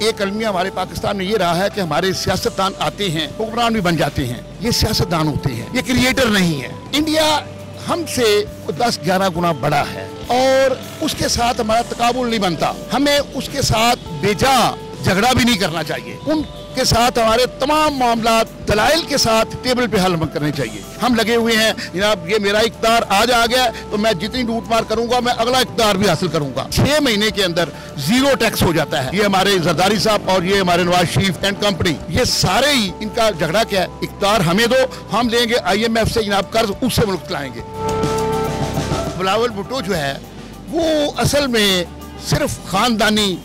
एक अलमिया हमारे पाकिस्तान में ये रहा है कि हमारे सियासतदान आते हैं, हुक्मरान भी बन जाते हैं। ये सियासतदान होते हैं, ये क्रिएटर नहीं है। इंडिया हमसे 10-11 गुना बड़ा है और उसके साथ हमारा तकाबुल नहीं बनता। हमें उसके साथ बेजा झगड़ा भी नहीं करना चाहिए। उनके साथ हमारे तमाम मामला दलाइल के साथ टेबल पे हल करने चाहिए। हम लगे हुए हैं जनाब, ये मेरा इक़्तिदार आज आ गया तो मैं जितनी लूट मार करूंगा मैं अगला इक़्तिदार भी हासिल करूंगा। 6 महीने के अंदर 0 टैक्स हो जाता है। ये हमारे जरदारी साहब और ये हमारे नवाज शरीफ एंड कंपनी, ये सारे ही इनका झगड़ा क्या है, इक़्तिदार हमें दो, हम लेंगे IMF से जनाब कर्ज, उससे मुल्क चलाएंगे। बिलावल भुट्टो जो है वो असल में सिर्फ खानदानी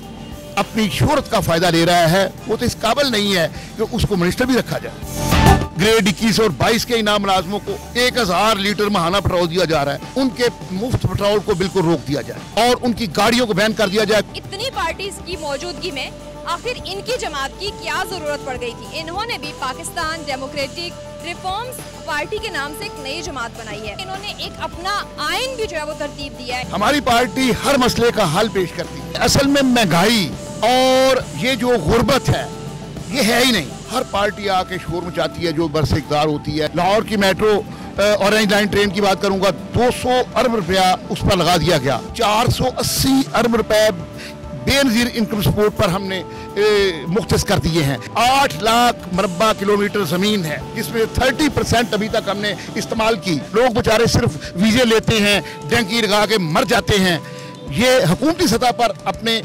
अपनी शोहरत का फायदा ले रहा है। वो तो इस काबिल नहीं है कि उसको मिनिस्टर भी रखा जाए। ग्रेड 21 और 22 के इनाम मुलाजमों को 1000 लीटर महाना पेट्रोल दिया जा रहा है। उनके मुफ्त पेट्रोल को बिल्कुल रोक दिया जाए और उनकी गाड़ियों को बैन कर दिया जाए। इतनी पार्टीज की मौजूदगी में आखिर इनकी जमात की क्या जरूरत पड़ गई थी? इन्होंने भी पाकिस्तान डेमोक्रेटिक रिफॉर्म्स पार्टी के नाम से एक नई जमात बनाई है। इन्होंने एक अपना आइन भी जो है वो तरतीब दिया है। हमारी पार्टी हर मसले का हल पेश करती है। असल में महंगाई और ये जो गुर्बत है ये है ही नहीं। हर पार्टी आके शोर मचाती है जो बरसे इक़्तिदार होती है। लाहौर की मेट्रो ऑरेंज लाइन ट्रेन की बात करूंगा, 200 अरब रुपया उस पर लगा दिया गया। 480 अरब रुपए बेनजीर इनकम सपोर्ट पर हमने मुख्तस कर दिए हैं। 8 लाख मरबा किलोमीटर जमीन है जिसमें 30% अभी तक हमने इस्तेमाल की। लोग बेचारे सिर्फ वीजे लेते हैं, डंकी लगा के मर जाते हैं। ये हुकूमती सतह पर अपने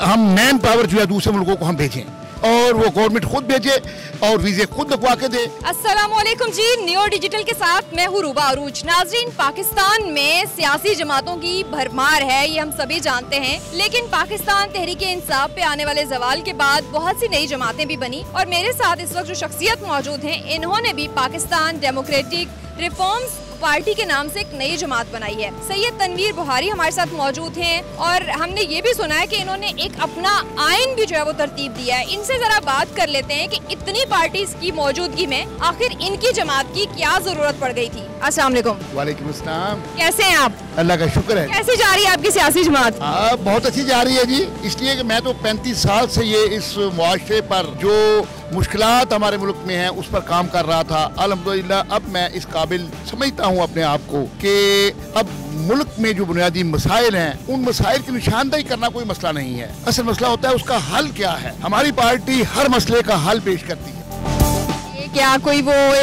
हम मैन पावर जो है दूसरे मुल्कों को हम भेजें और वो गवर्नमेंट खुद भेजे और वीजे खुद लगवा के दे। अस्सलामुअलैकुम जी, न्यू डिजिटल के साथ मैं हूँ रूबा अरूज। नाजरीन, पाकिस्तान में सियासी जमातों की भरमार है, ये हम सभी जानते हैं। लेकिन पाकिस्तान तहरीके इंसाफ पे आने वाले जवाल के बाद बहुत सी नई जमातें भी बनी और मेरे साथ इस वक्त जो शख्सियत मौजूद हैं, इन्होंने भी पाकिस्तान डेमोक्रेटिक रिफॉर्म्स पार्टी के नाम से एक नई जमात बनाई है। सैयद तनवीर बुहारी हमारे साथ मौजूद हैं और हमने ये भी सुना है कि इन्होंने एक अपना आइन भी जो है वो तरतीब दिया है। इनसे जरा बात कर लेते हैं कि इतनी पार्टीज की मौजूदगी में आखिर इनकी जमात की क्या जरूरत पड़ गई थी। अस्सलाम वालेकुम। वालेकुम अस्सलाम। कैसे हैं आप? अल्लाह का शुक्र है। कैसे जा रही है आपकी सियासी जमात? बहुत अच्छी जा रही है जी। इसलिए कि मैं तो 35 साल से ये इस मुआशरे पर जो मुश्किलात हमारे मुल्क में हैं उस पर काम कर रहा था। अल्हम्दुलिल्लाह अब मैं इस काबिल समझता हूँ अपने आप को कि अब मुल्क में जो बुनियादी मसाइल हैं उन मसाइल की निशानदेही करना कोई मसला नहीं है। असल मसला होता है उसका हल क्या है। हमारी पार्टी हर मसले का हल पेश करती है। क्या कोई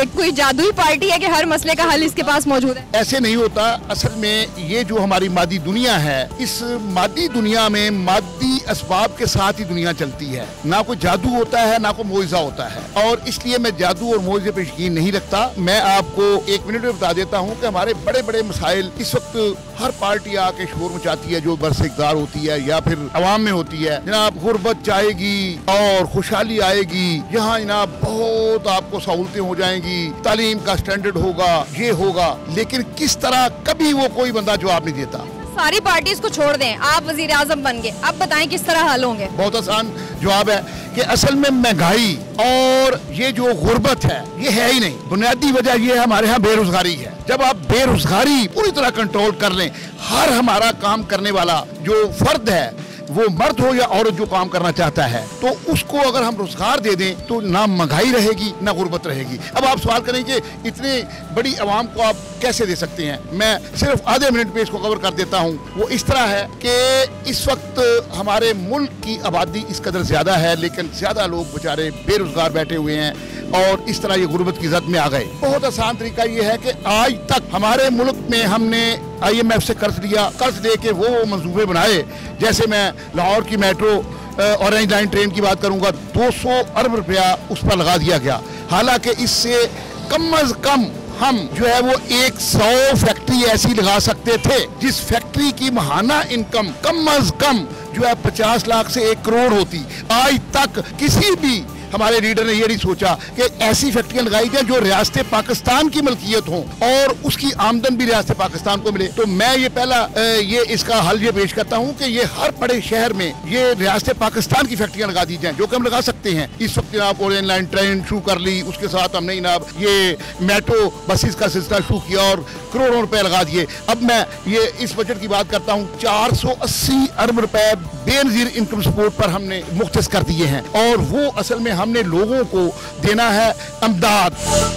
कोई जादुई पार्टी है कि हर मसले का हल इसके पास मौजूद है? ऐसे नहीं होता। असल में ये जो हमारी मादी दुनिया है, इस मादी दुनिया में मादी असबाब के साथ ही दुनिया चलती है। ना कोई जादू होता है ना कोई मोइज़ा होता है और इसलिए मैं जादू और मोइज़े पे यकीन नहीं रखता। मैं आपको 1 मिनट में बता देता हूँ कि हमारे बड़े बड़े मसाइल इस वक्त हर पार्टी आके शोर मचाती है जो बरसे इक़्तिदार होती है या फिर अवाम में होती है। जनाब गुर्बत जाएगी और खुशहाली आएगी, यहाँ जनाब बहुत आपको सहूलतें हो जाएंगी, तालीम का स्टैंडर्ड होगा, ये होगा। लेकिन किस तरह कभी वो कोई बंदा जवाब नहीं देता। सारी पार्टीज को छोड़ दें, आप वजीर आजम बन गए, अब बताएं किस तरह हल होंगे? बहुत आसान जवाब है कि असल में महंगाई और ये जो गुर्बत है ये है ही नहीं। बुनियादी वजह ये हमारे यहाँ बेरोजगारी है। जब आप बेरोजगारी पूरी तरह कंट्रोल कर लें, हर हमारा काम करने वाला जो फर्द है वो मर्द हो या औरत जो काम करना चाहता है तो उसको अगर हम रोजगार दे दें तो ना महंगाई रहेगी ना गुर्बत रहेगी। अब आप सवाल करेंगे इतनी बड़ी आवाम को आप कैसे दे सकते हैं। मैं सिर्फ आधे मिनट में इसको कवर कर देता हूँ। वो इस तरह है कि इस वक्त हमारे मुल्क की आबादी इस कदर ज्यादा है लेकिन ज्यादा लोग बेचारे बेरोजगार बैठे हुए हैं और इस तरह ये गुर्बत की जद में आ गए। बहुत आसान तरीका ये है कि आज तक हमारे मुल्क में हमने IMF से कर्ज लिया, कर्ज लेके वो मंसूबे बनाए। जैसे मैं लाहौर की मेट्रो ऑरेंज लाइन ट्रेन की बात करूंगा, 200 अरब रुपया उस पर लगा दिया गया। हालांकि इससे कम अज कम हम जो है वो 100 फैक्ट्री ऐसी लगा सकते थे जिस फैक्ट्री की महाना इनकम कम अज कम जो है 50 लाख से 1 करोड़ होती। आज तक किसी भी हमारे लीडर ने ये नहीं सोचा कि ऐसी फैक्ट्रियां लगाई जाए जो रियासत पाकिस्तान की मलकियत हो और उसकी आमदन भी रियासत पाकिस्तान को मिले। तो मैं ये पहला ये इसका हल ये पेश करता हूँ कि ये हर बड़े शहर में ये रियासत पाकिस्तान की फैक्ट्रियां लगा दी जाएं जो कि हम लगा सकते हैं। इस वक्त जनाब ऑरेंज लाइन ट्रेन शुरू कर ली, उसके साथ हमने जनाब ये मेट्रो बसेस का सिलसिला शुरू किया और करोड़ों रुपए लगा दिए। अब मैं ये इस बजट की बात करता हूँ, 480 अरब रुपए बेनजीर इनकम सपोर्ट पर हमने मुख्तस कर दिए हैं, और वो असल में हमने लोगों को देना है अमदाद,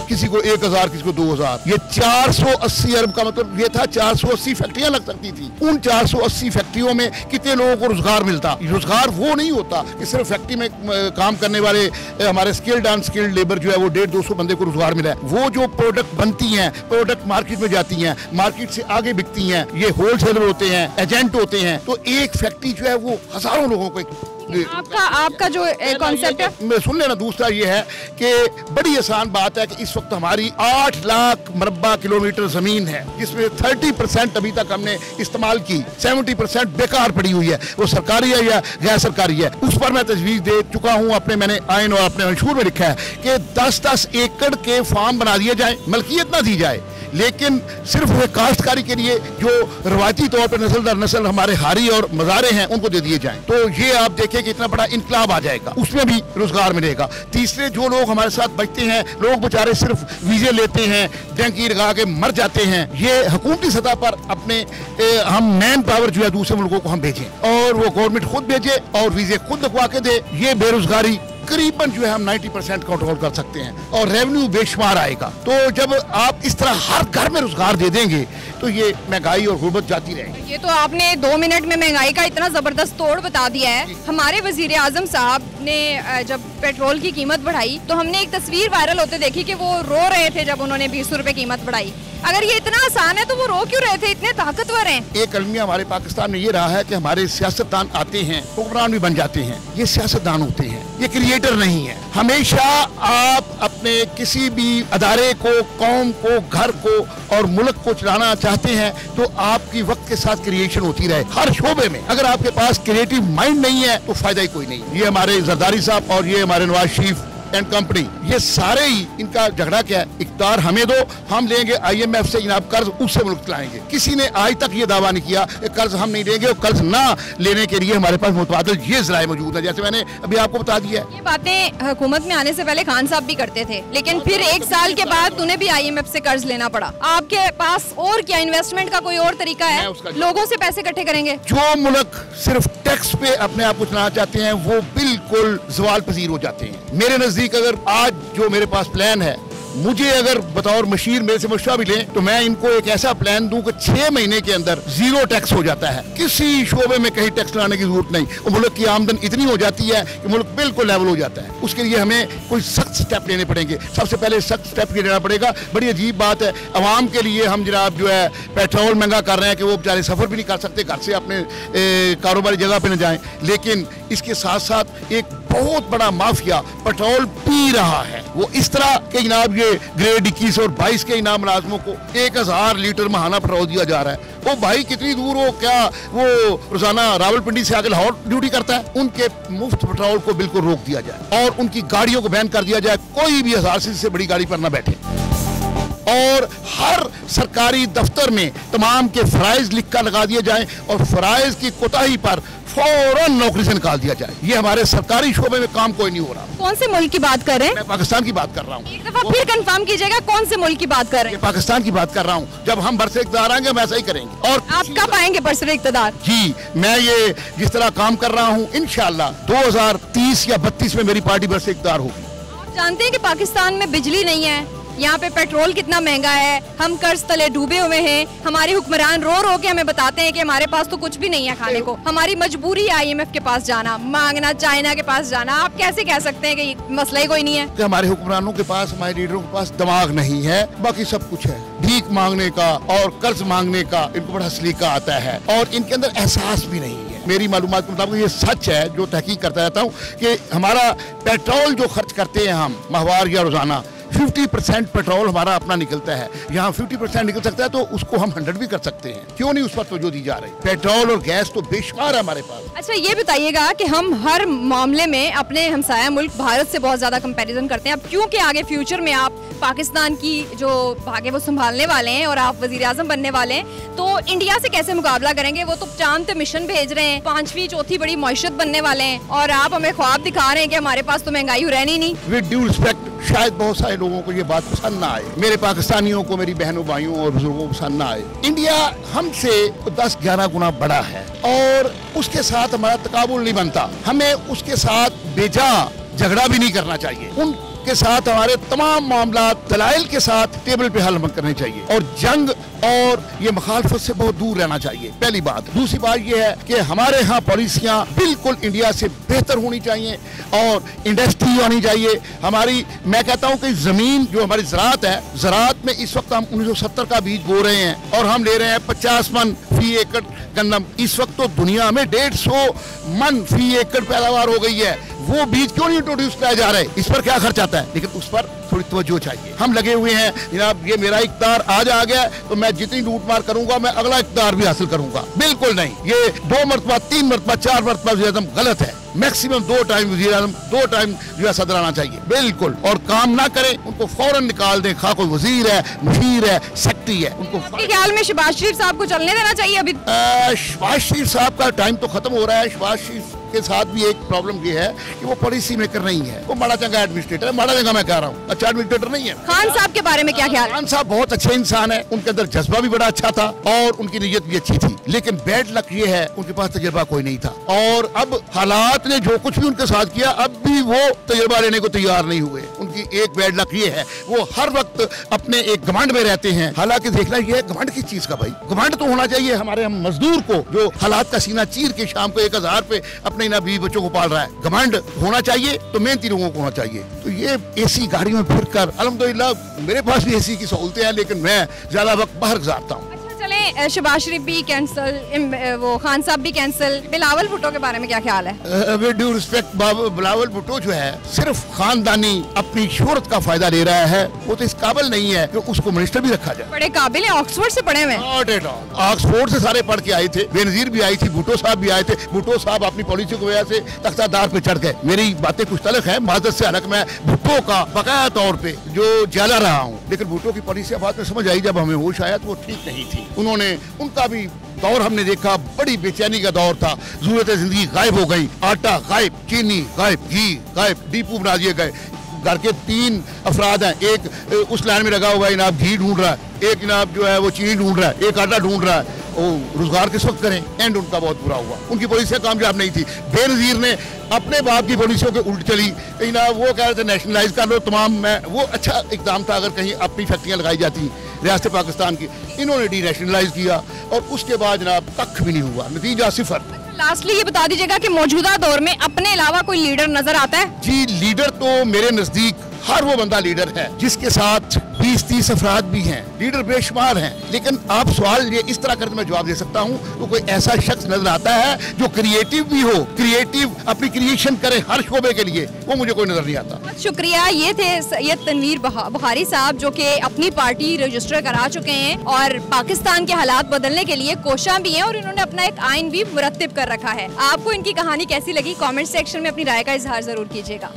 किसी को 1000 किसी को 2000। ये 480 अरब का मतलब ये था 480 फैक्ट्रियां लग सकती थी। उन 480 फैक्ट्रियों में कितने लोगों को रोजगार मिलता? रोजगार वो नहीं होता कि सिर्फ फैक्ट्री में काम करने वाले हमारे स्किल्ड अनस्किल्ड लेबर जो है वो 150-200 बंदे को रोजगार मिला है। वो जो प्रोडक्ट बनती हैं, प्रोडक्ट मार्केट में जाती हैं, मार्केट से आगे बिकती हैं, ये होलसेलर होते हैं, एजेंट होते हैं, तो एक फैक्ट्री जो है वो हजारों लोगों को। आपका जो कॉन्सेप्ट है, सुन लेना। दूसरा ये है कि बड़ी आसान बात है कि इस वक्त हमारी 8 लाख मरबा किलोमीटर जमीन है, जिसमें 30% अभी तक हमने इस्तेमाल की, 70% बेकार पड़ी हुई है, वो सरकारी है या गैर सरकारी है। उस पर मैं तजवीज़ दे चुका हूँ, अपने मैंने आइन और अपने मंशूर में लिखा है कि 10-10 एकड़ के फार्म बना दिए जाए, मलकियत ना दी जाए, लेकिन सिर्फ वे काश्तकारी के लिए जो रवायती तौर पर नस्ल दर नस्ल हमारे हारी और मज़ारे हैं उनको दे दिए जाएं। तो ये आप देखें कि इतना बड़ा इनकलाब आ जाएगा, उसमें भी रोजगार मिलेगा। तीसरे, जो लोग हमारे साथ बचते हैं, लोग बेचारे सिर्फ वीजे लेते हैं, डंकी लगा के मर जाते हैं, ये हुकूमती सतह पर अपने हम मैन पावर जो है दूसरे मुल्कों को हम भेजें, और वो गवर्नमेंट खुद भेजे और वीजे खुद लगवा के दे। ये बेरोजगारी करीबन जो है हम 90% कंट्रोल कर सकते हैं, और रेवेन्यू बेशुमार आएगा। तो जब आप इस तरह हर घर में रोजगार दे देंगे तो ये महंगाई और गुर्बत जाती रहेगी। ये तो आपने 2 मिनट में महंगाई का इतना जबरदस्त तोड़ बता दिया है। हमारे वजीर आजम साहब ने जब पेट्रोल की कीमत बढ़ाई तो हमने एक तस्वीर वायरल होते देखी कि वो रो रहे थे जब उन्होंने 20 रुपए कीमत बढ़ाई। अगर ये इतना आसान है तो वो रो क्यों रहे थे? इतने ताकतवर हैं। एक अलमिया हमारे पाकिस्तान में ये रहा है कि हमारे सियासतदान आते हैं, हुक्मरान भी बन जाते हैं, ये सियासतदान होते हैं, ये क्रिएटर नहीं है। हमेशा आप अपने किसी भी अदारे को, कौम को, घर को और मुल्क को चलाना चाहते हैं तो आपकी वक्त के साथ क्रिएशन होती रहे हर शोबे में। अगर आपके पास क्रिएटिव माइंड नहीं है तो फायदा ही कोई नहीं। ये हमारे जरदारी साहब और ये हमारे नवाज शरीफ एंड कंपनी, ये सारे ही इनका झगड़ा क्या है? इख्तियार हमें दो, हम लेंगे IMF से जनाब कर्ज, उससे मुल्क चलाएंगे। किसी ने आज तक ये दावा नहीं किया कि कर्ज हम नहीं लेंगे, और कर्ज ना लेने के लिए हमारे पास मुतबादिल ये ज़राए मौजूद है, जैसे मैंने अभी आपको बता दिया है। ये बातें हुकूमत में आने से पहले खान साहब भी करते थे, लेकिन फिर 1 साल के बाद उन्हें भी IMF से कर्ज लेना पड़ा। आपके पास और क्या इन्वेस्टमेंट का कोई और तरीका है? लोगों से पैसे इकट्ठे करेंगे। जो मुल्क सिर्फ टैक्स पे अपने आप को चलाना चाहते हैं वो बिल्कुल ज़वाल पजीर हो जाते हैं। मेरे नजदीक अगर आज जो मेरे पास प्लान है, मुझे अगर बतौर मशीर मेरे से मशवरा भी लें तो मैं इनको एक ऐसा प्लान दूं कि 6 महीने के अंदर 0 टैक्स हो जाता है, किसी शोबे में कहीं टैक्स लगाने की जरूरत नहीं, और मुल्क की आमदन इतनी हो जाती है कि मुल्क बिल्कुल लेवल हो जाता है। उसके लिए हमें कोई सख्त स्टेप लेने पड़ेंगे। सबसे पहले सख्त स्टेप ये लेना पड़ेगा। बड़ी अजीब बात है, अवाम के लिए हम जनाब जो है पेट्रोल महंगा कर रहे हैं कि वो बेचारे सफर भी नहीं कर सकते, घर से अपने कारोबारी जगह पर न जाएं, लेकिन इसके साथ साथ एक बहुत बड़ा माफिया पेट्रोल पी रहा है। वो इस तरह के जनाब ये ग्रेड 21 और 22 के इनाम मुलाजमों को 1000 लीटर महाना पेट्रोल दिया जा रहा है। वो भाई कितनी दूर हो, क्या वो रोजाना रावलपिंडी से आगे लाहौर ड्यूटी करता है? उनके मुफ्त पेट्रोल को बिल्कुल रोक दिया जाए और उनकी गाड़ियों को बैन कर दिया जाए। कोई भी 1000 सीसी से बड़ी गाड़ी पर ना बैठे, और हर सरकारी दफ्तर में तमाम के फराइज लिख कर लगा दिए जाएं और फराइज की कोताही पर फौरन नौकरी से निकाल दिया जाए। ये हमारे सरकारी शोबे में काम कोई नहीं हो रहा। कौन से मुल्क की बात कर रहे हैं? मैं पाकिस्तान की बात कर रहा हूँ। एक दफा फिर कंफर्म कीजिएगा, कौन से मुल्क की बात कर रहे हैं? पाकिस्तान की बात कर रहा हूँ। जब हम बरसे इक़्तिदार आएंगे हम ऐसा ही करेंगे। और आप कब आएंगे बरसे इक़्तिदार? जी, मैं ये जिस तरह काम कर रहा हूँ इंशाअल्लाह 2030 या 32 में मेरी पार्टी बरसे इक़्तिदार होगी। आप जानते हैं कि पाकिस्तान में बिजली नहीं है, यहाँ पे पेट्रोल कितना महंगा है, हम कर्ज तले डूबे हुए हैं, हमारे हुक्मरान रो रो के हमें बताते हैं कि हमारे पास तो कुछ भी नहीं है खाने को, हमारी मजबूरी है IMF के पास जाना, मांगना, चाइना के पास जाना। आप कैसे कह सकते हैं कि मसला ही कोई नहीं है? कि हमारे हुक्मरानों के पास, हमारे लीडरों के पास दिमाग नहीं है, बाकी सब कुछ है। भीख मांगने का और कर्ज मांगने का इनको बड़ा सलीका आता है, और इनके अंदर एहसास भी नहीं है। मेरी मालूमात के मुताबिक ये सच है, जो तहकीक करता रहता हूँ, कि हमारा पेट्रोल जो खर्च करते हैं हम माहवार या रोजाना, 50% पेट्रोल हमारा अपना निकलता है। यहाँ 50% निकल सकता है तो उसको हम 100 भी कर सकते हैं। क्यों नहीं उस पर तवज्जो दी जा रही? पेट्रोल और गैस तो बेशुमार है हमारे पास। अच्छा, ये बताइएगा कि हम हर मामले में अपने हमसाया मुल्क भारत से बहुत ज्यादा कंपैरिजन करते हैं। अब क्योंकि आगे फ्यूचर में आप पाकिस्तान की जो भागे वो संभालने वाले हैं और आप वजीर आजम बनने वाले हैं, तो इंडिया से कैसे मुकाबला करेंगे? वो तो चांद पे मिशन भेज रहे हैं, 5वीं 4थी बड़ी मईशत बनने वाले हैं, और आप हमें ख्वाब दिखा रहे हैं कि हमारे पास तो महंगाई रहनी नहीं। विद ड्यू रिस्पेक्ट शायद बहुत सारे लोगों को ये बात पसंद ना आए, मेरे पाकिस्तानियों को, मेरी बहनों भाइयों और बुजुर्गों को पसंद ना आए। इंडिया हमसे 10-11 गुना बड़ा है और उसके साथ हमारा तकाबुल नहीं बनता। हमें उसके साथ बेजा झगड़ा भी नहीं करना चाहिए। उनके साथ हमारे तमाम मामला दलाइल के साथ टेबल पे हल करने चाहिए और जंग और ये मुखालफत से बहुत दूर रहना चाहिए, पहली बात। दूसरी बात ये है कि हमारे यहाँ पॉलिसियाँ बिल्कुल इंडिया से बेहतर होनी चाहिए और इंडस्ट्री होनी चाहिए हमारी। मैं कहता हूँ कि जमीन जो हमारी ज़राअत है, ज़राअत में इस वक्त हम 1970 का बीज बो रहे हैं और हम ले रहे हैं 50 मन फी एकड़ गंदम। इस वक्त तो दुनिया में 150 मन फी एकड़ पैदावार हो गई है। वो बीज क्यों नहीं इंट्रोड्यूस किया जा रहा है? इस पर क्या खर्च आता है? लेकिन उस पर थोड़ी तवज्जो चाहिए। हम लगे हुए हैं जनाब, ये मेरा इक़्तिदार आज आ गया तो मैं जितनी लूट मार करूंगा मैं अगला इक़्तिदार भी हासिल करूंगा। बिल्कुल नहीं, ये 2 मरतबा 3 मरतबा 4 मरतबा वज़ीर-ए-आज़म गलत है। मैक्सिमम 2 टाइम वज़ीर-ए-आज़म 2 टाइम जो है सदर आना चाहिए, बिल्कुल। और काम ना करें उनको फौरन निकाल दें, खा कोई वजीर है, मुशीर है, सेक्रेटरी है, उनको। आपके ख्याल में शहबाज शरीफ साहब को चलने देना चाहिए अभी? शहबाज शरीफ साहब का टाइम तो खत्म हो रहा है। शहबाज शरीफ के साथ भी एक प्रॉब्लम ये है कि वो पॉलिसी मेकर नहीं है, वो बड़ा चंगा एडमिनिस्ट्रेटर है। बड़ा चंगा मैं कह रहा हूँ, अच्छा एडमिनिस्ट्रेटर नहीं है। खान साहब के बारे में क्या ख्याल? खान साहब बहुत अच्छे इंसान है, उनके अंदर जज्बा भी बड़ा अच्छा था और उनकी नीयत भी अच्छी थी, लेकिन बैड लक ये है उनके पास तजुर्बा कोई नहीं था। और अब हालात ने जो कुछ भी उनके साथ किया, अब भी वो तजुर्बा लेने को तैयार नहीं हुए। उनकी एक बैड लक ये है, वो हर वक्त अपने एक घमंड में रहते हैं। हालांकि देखना ये है घमंड किस चीज का भाई? घमंड तो होना चाहिए हमारे हम मजदूर को, जो हालात का सीना चीर के शाम को 1000 पे अपने ना बीवी बच्चों को पाल रहा है। घमंड होना चाहिए तो मेहनती लोगों को होना चाहिए। तो ये एसी गाड़ियों में फिर कर, अल्हम्दुलिल्लाह मेरे पास भी एसी की सहूलतें हैं, लेकिन मैं ज्यादा वक्त बाहर गुजारता हूँ। चलें, शहबाज शरीफ भी कैंसिल, वो खान साहब भी कैंसिल, बिलावल भुट्टो के बारे में क्या ख्याल है? With due respect, Bilawal Bhutto जो है सिर्फ खानदानी अपनी शोहरत का फायदा ले रहा है। वो तो इस काबिल नहीं है कि उसको मिनिस्टर भी रखा जाए। बड़े काबिल है, ऑक्सफोर्ड से पढ़े हुए। नॉट एट ऑल, ऑक्सफोर्ड से सारे पढ़ के आए थे। बेनजीर भी आई थी, भुट्टो साहब भी आए थे। भुट्टो साहब अपनी पॉलिसी की वजह से तख्तादार पे चढ़ गए। मेरी बातें कुछ तलख है माजरत से, हालांकि मैं भुट्टो का बकाया तौर पे जो जला रहा हूँ, लेकिन भुट्टो की पॉलिसी बाद में समझ आई, जब हमें होश आया तो वो ठीक नहीं थी। उन्होंने उनका भी दौर हमने देखा, बड़ी बेचैनी का दौर था। जरूरत जिंदगी गायब हो गई, आटा गायब, चीनी गायब, घी गायब, डिपो बना दिए गए। घर के 3 अफराद हैं, एक उस लाइन में लगा हुआ है जनाब घी ढूंढ रहा है, एक जनाब जो है वो चीनी ढूंढ रहा है, एक आटा ढूंढ रहा है। वो रोजगार किस वक्त करें? एंड उनका बहुत बुरा हुआ, उनकी पॉलिसियाँ कामयाब नहीं थी। बेनजीर ने अपने बाप की पॉलिसियों के उल्ट चली, कहीं ना वो कह रहे थे नेशनलाइज कर लो तमाम। मैं वो अच्छा इकदाम था, अगर कहीं अपनी फैक्ट्रियाँ लगाई जाती रियासत पाकिस्तान की। इन्होंने डी नेशनलाइज किया और उसके बाद जनाब कख भी नहीं हुआ, नतीजा 0। लास्टली ये बता दीजिएगा कि मौजूदा दौर में अपने अलावा कोई लीडर नजर आता है? जी, लीडर तो मेरे नजदीक हर वो बंदा लीडर है जिसके साथ 20-30 अफराद भी हैं। लीडर बेशुमार हैं, लेकिन आप सवाल ये इस तरह करके मैं जवाब दे सकता हूँ तो कोई ऐसा शख्स नजर आता है जो क्रिएटिव भी हो, क्रिएटिव अपनी क्रिएशन करे हर शोबे के लिए, वो मुझे कोई नजर नहीं आता। शुक्रिया। ये थे सैयद तनवीर बुखारी साहब, जो कि अपनी पार्टी रजिस्टर करा चुके हैं और पाकिस्तान के हालात बदलने के लिए कोशा भी हैं और इन्होंने अपना एक आइन भी मुरत्तिब कर रखा है। आपको इनकी कहानी कैसी लगी? कमेंट सेक्शन में अपनी राय का इजहार जरूर कीजिएगा।